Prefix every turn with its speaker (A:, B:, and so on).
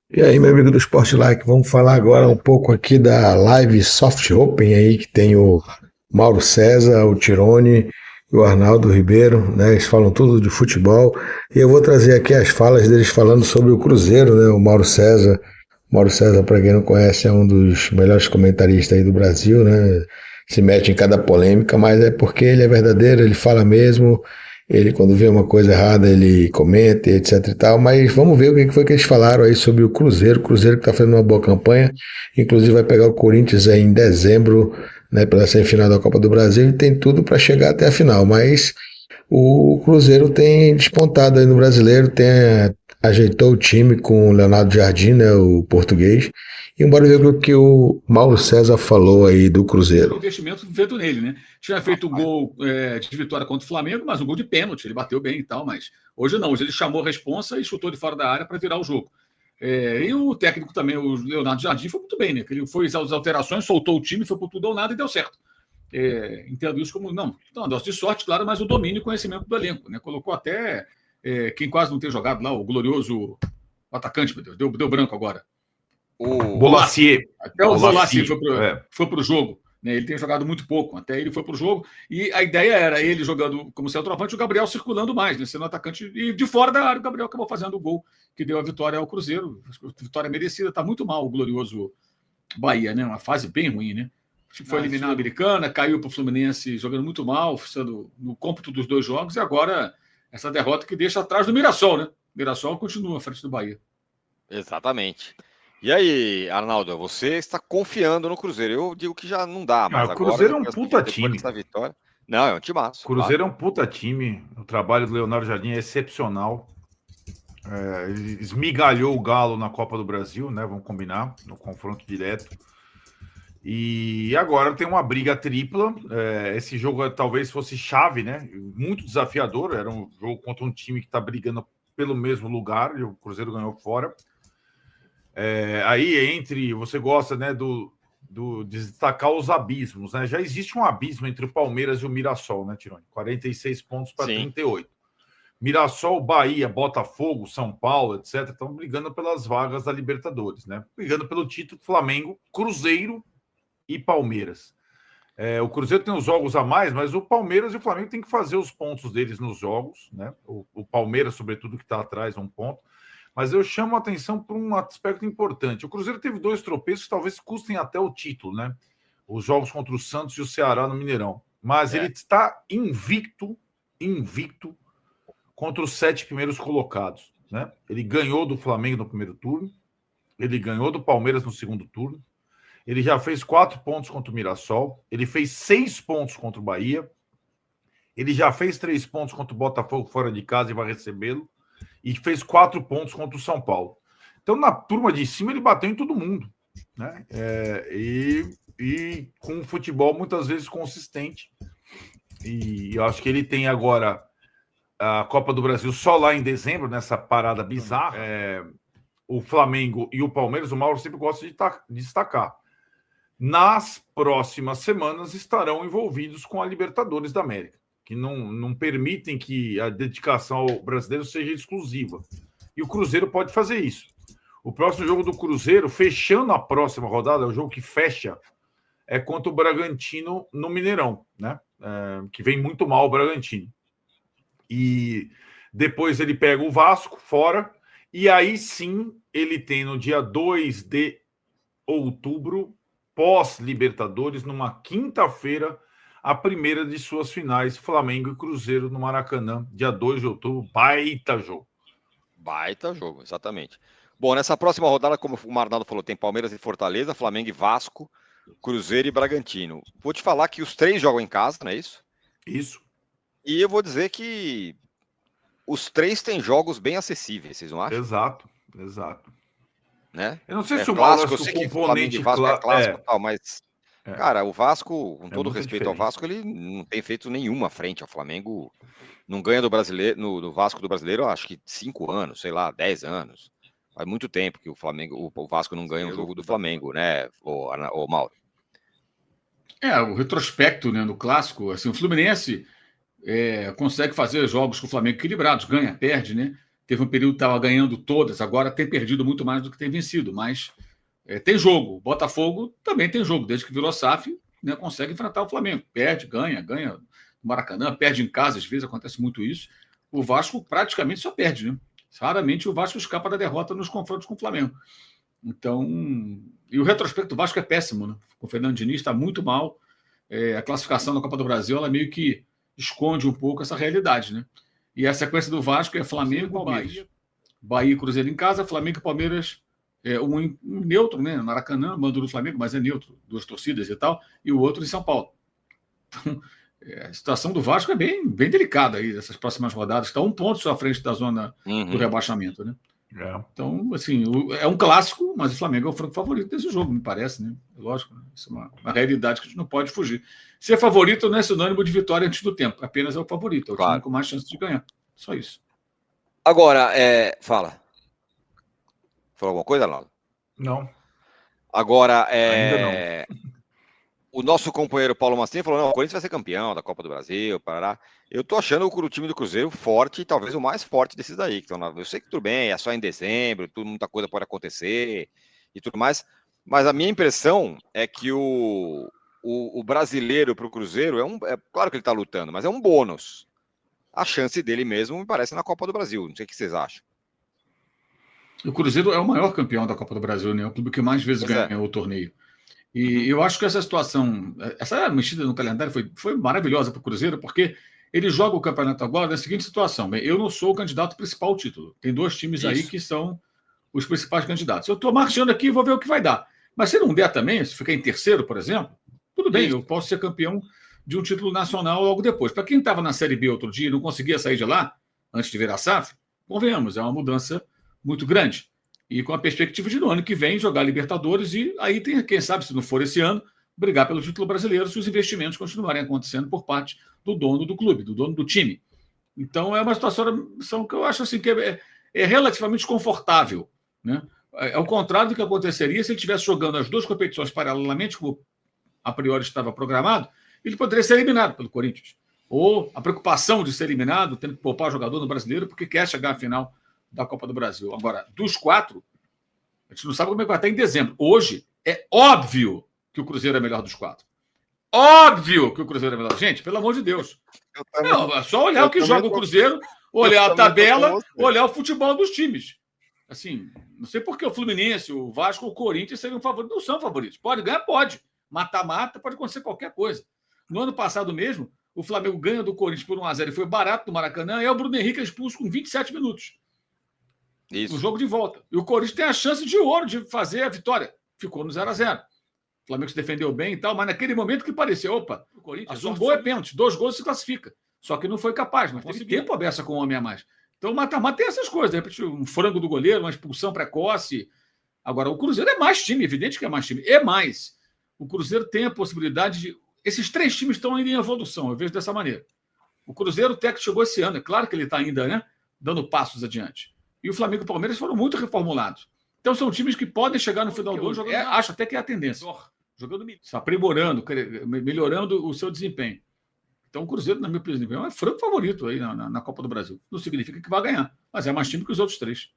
A: E aí, meu amigo do Sport Like, vamos falar agora um pouco aqui da Live Soft Open aí, que tem o Mauro César, o Tirone e o Arnaldo Ribeiro, né? Eles falam tudo de futebol. E eu vou trazer aqui as falas deles falando sobre o Cruzeiro, né? O Mauro César. Mauro César, para quem não conhece, é um dos melhores comentaristas aí do Brasil, né? Se mete em cada polêmica, mas é porque ele é verdadeiro, ele fala mesmo, ele, quando vê uma coisa errada, ele comenta, etc e tal. Mas vamos ver o que foi que eles falaram aí sobre o Cruzeiro. O Cruzeiro que está fazendo uma boa campanha. Inclusive vai pegar o Corinthians aí em dezembro, né, pela semifinal da Copa do Brasil. E tem tudo para chegar até a final. Mas o Cruzeiro tem despontado aí no Brasileiro. Ajeitou o time com o Leonardo Jardim, né, o português. E bora ver o que o Mauro César falou aí do
B: O
A: Cruzeiro.
B: investimento feito nele, né? Tinha feito o gol de vitória contra o Flamengo, mas um gol de pênalti, ele bateu bem e tal, mas hoje não, hoje ele chamou a responsa e chutou de fora da área para virar o jogo. E o técnico também, o Leonardo Jardim, foi muito bem, né? Ele foi as alterações, soltou o time, foi por tudo ou nada e deu certo. Entendo isso como, não, um negócio de sorte, claro, mas o domínio e conhecimento do elenco, né? Colocou até quem quase não tem jogado lá, o glorioso atacante, meu Deus, deu branco agora.
C: O
B: Bolasie. Até o Bolasie foi para o jogo. Né? Ele tem jogado muito pouco, até ele foi para o jogo. E a ideia era ele jogando como centroavante, o Gabriel circulando mais, né? Sendo atacante. E de fora da área, o Gabriel acabou fazendo o gol que deu a vitória ao Cruzeiro. Vitória merecida. Está muito mal o glorioso Bahia, né? Uma fase bem ruim, né? Foi eliminar a Americana, caiu para o Fluminense jogando muito mal, sendo no cômputo dos dois jogos, e agora essa derrota que deixa atrás do Mirassol, né? O Mirassol continua à frente do Bahia.
C: Exatamente. E aí, Arnaldo, você está confiando no Cruzeiro? Eu digo que já não dá, mas
D: o Cruzeiro
C: agora,
D: é um puta
C: depois
D: time.
C: dessa vitória... Não, é um timaço.
D: O Cruzeiro é um puta time. O trabalho do Leonardo Jardim é excepcional. Ele esmigalhou o Galo na Copa do Brasil, né? Vamos combinar, no confronto direto. E agora tem uma briga tripla. Esse jogo talvez fosse chave, né? Muito desafiador. Era um jogo contra um time que está brigando pelo mesmo lugar, e o Cruzeiro ganhou fora. Aí entre, você gosta, né, de destacar os abismos, né? Já existe um abismo entre o Palmeiras e o Mirassol, né, Tironi? 46 pontos para 38. Mirassol, Bahia, Botafogo, São Paulo, etc., estão brigando pelas vagas da Libertadores, né? Brigando pelo título Flamengo, Cruzeiro e Palmeiras. O Cruzeiro tem os jogos a mais, mas o Palmeiras e o Flamengo têm que fazer os pontos deles nos jogos, né? O Palmeiras, sobretudo, que está atrás, um ponto. Mas eu chamo a atenção para um aspecto importante. O Cruzeiro teve 2 tropeços que talvez custem até o título, né? Os jogos contra o Santos e o Ceará no Mineirão. Mas ele está invicto contra os 7 primeiros colocados, né? Ele ganhou do Flamengo no primeiro turno, ele ganhou do Palmeiras no segundo turno, ele já fez 4 pontos contra o Mirassol, ele fez 6 pontos contra o Bahia, ele já fez 3 pontos contra o Botafogo fora de casa e vai recebê-lo, e fez 4 pontos contra o São Paulo. Então, na turma de cima, ele bateu em todo mundo, né? E com um futebol muitas vezes consistente. E eu acho que ele tem agora a Copa do Brasil só lá em dezembro, nessa parada bizarra. O Flamengo e o Palmeiras, o Mauro sempre gosta de destacar. Nas próximas semanas estarão envolvidos com a Libertadores da América, que não permitem que a dedicação ao brasileiro seja exclusiva. E o Cruzeiro pode fazer isso. O próximo jogo do Cruzeiro, fechando a próxima rodada, é o jogo que fecha, é contra o Bragantino no Mineirão, né? Que vem muito mal o Bragantino. E depois ele pega o Vasco fora, e aí sim ele tem no dia 2 de outubro, pós-Libertadores, numa quinta-feira, a primeira de suas finais, Flamengo e Cruzeiro no Maracanã, dia 2 de outubro, baita jogo.
C: Baita jogo, exatamente. Bom, nessa próxima rodada, como o Arnaldo falou, tem Palmeiras e Fortaleza, Flamengo e Vasco, Cruzeiro e Bragantino. Vou te falar que os 3 jogam em casa, não é isso?
D: Isso.
C: E eu vou dizer que os 3 têm jogos bem acessíveis, vocês não acham?
D: Exato.
C: Né?
D: Eu não sei se o
C: clássico,
D: Vasco,
C: eu sei que
D: componente
C: Vasco é clássico e tal, mas cara, o Vasco, com todo respeito ao Vasco, ele não tem feito nenhuma frente ao Flamengo. Não ganha do brasileiro, no Vasco do brasileiro, acho que 5 anos, sei lá, 10 anos. Faz muito tempo que o Vasco não ganha um jogo do Flamengo, né, o Mauro?
B: O retrospecto, né, no clássico, assim, o Fluminense consegue fazer jogos com o Flamengo equilibrados, ganha, perde, né? teve um período que estava ganhando todas, agora tem perdido muito mais do que tem vencido, mas tem jogo. O Botafogo também tem jogo, desde que virou SAF, né, consegue enfrentar o Flamengo. Perde, ganha no Maracanã, perde em casa, às vezes acontece muito isso. O Vasco praticamente só perde, né? Raramente o Vasco escapa da derrota nos confrontos com o Flamengo. Então, e o retrospecto do Vasco é péssimo, né? O Fernando Diniz está muito mal. A classificação da Copa do Brasil, ela meio que esconde um pouco essa realidade, né? E a sequência do Vasco é Flamengo e Palmeiras. Bahia e Cruzeiro em casa, Flamengo e Palmeiras, um neutro, né? Maracanã, mando do Flamengo, mas é neutro, 2 torcidas e tal, e o outro em São Paulo. Então, a situação do Vasco é bem delicada aí, essas próximas rodadas. Está 1 ponto só à frente da zona do rebaixamento, né? Então, assim, é um clássico, mas o Flamengo é o franco favorito desse jogo, me parece, né? Lógico, né? Isso é uma realidade que a gente não pode fugir. Ser favorito não é sinônimo de vitória antes do tempo, apenas é o favorito, é o time com mais chance de ganhar. Só isso.
C: Agora, fala. Falou alguma coisa, Arnaldo?
D: Não.
C: Agora,
D: ainda não.
C: O nosso companheiro Paulo Massinha falou: não, o Corinthians vai ser campeão da Copa do Brasil, Parará. Eu tô achando o time do Cruzeiro forte, talvez o mais forte desses daí. Eu sei que tudo bem, é só em dezembro, muita coisa pode acontecer e tudo mais, mas a minha impressão é que o brasileiro para o Cruzeiro claro que ele está lutando, mas é um bônus. A chance dele mesmo me parece na Copa do Brasil. Não sei o que vocês acham.
B: O Cruzeiro é o maior campeão da Copa do Brasil, né? É o clube que mais vezes ganhou o torneio. E eu acho que essa situação, essa mexida no calendário foi maravilhosa para o Cruzeiro, porque ele joga o campeonato agora na seguinte situação: eu não sou o candidato principal ao título. Tem 2 times aí que são os principais candidatos. Eu estou marchando aqui e vou ver o que vai dar. Mas se não der também, se ficar em terceiro, por exemplo, tudo bem, eu posso ser campeão de um título nacional logo depois. Para quem estava na Série B outro dia e não conseguia sair de lá, antes de virar SAF, convenhamos, é uma mudança muito grande. E com a perspectiva de no ano que vem jogar Libertadores e aí tem, quem sabe, se não for esse ano, brigar pelo título brasileiro se os investimentos continuarem acontecendo por parte do dono do clube, do dono do time. Então é uma situação que eu acho assim que é relativamente confortável, né? É o contrário do que aconteceria se ele estivesse jogando as 2 competições paralelamente, como a priori estava programado, ele poderia ser eliminado pelo Corinthians. Ou a preocupação de ser eliminado, tendo que poupar o jogador no brasileiro porque quer chegar à final da Copa do Brasil. Agora, dos 4, a gente não sabe como é que vai estar em dezembro. Hoje, é óbvio que o Cruzeiro é melhor dos 4. Óbvio que o Cruzeiro é melhor. Gente, pelo amor de Deus. Não, é só olhar o que joga o Cruzeiro, olhar a tabela, olhar o futebol dos times. Assim, não sei por que o Fluminense, o Vasco, o Corinthians seriam favoritos. Não são favoritos. Pode ganhar, pode. Mata-mata, pode acontecer qualquer coisa. No ano passado mesmo, o Flamengo ganha do Corinthians por 1-0 e foi barato no Maracanã, e o Bruno Henrique é expulso com 27 minutos.
C: Isso.
B: No jogo de volta. E o Corinthians tem a chance de ouro de fazer a vitória. Ficou no 0-0. O Flamengo se defendeu bem e tal, mas naquele momento que pareceu, opa, o Corinthians, um gol é pênalti, 2 gols se classifica. Só que não foi capaz, não teve tempo a beça com um homem a mais. Então o mata-mata tem essas coisas, de repente um frango do goleiro, uma expulsão precoce. Agora, o Cruzeiro é mais time, evidente que é mais time. É mais. O Cruzeiro tem a possibilidade de... Esses 3 times estão ainda em evolução, eu vejo dessa maneira. O Cruzeiro, o técnico chegou esse ano, é claro que ele está ainda, né, dando passos adiante. E o Flamengo e o Palmeiras foram muito reformulados. Então são times que podem chegar no final do ano, acho até que é a tendência. Jogando, aprimorando, melhorando o seu desempenho. Então o Cruzeiro, na minha opinião, é franco favorito aí na Copa do Brasil. Não significa que vai ganhar, mas é mais time que os outros 3.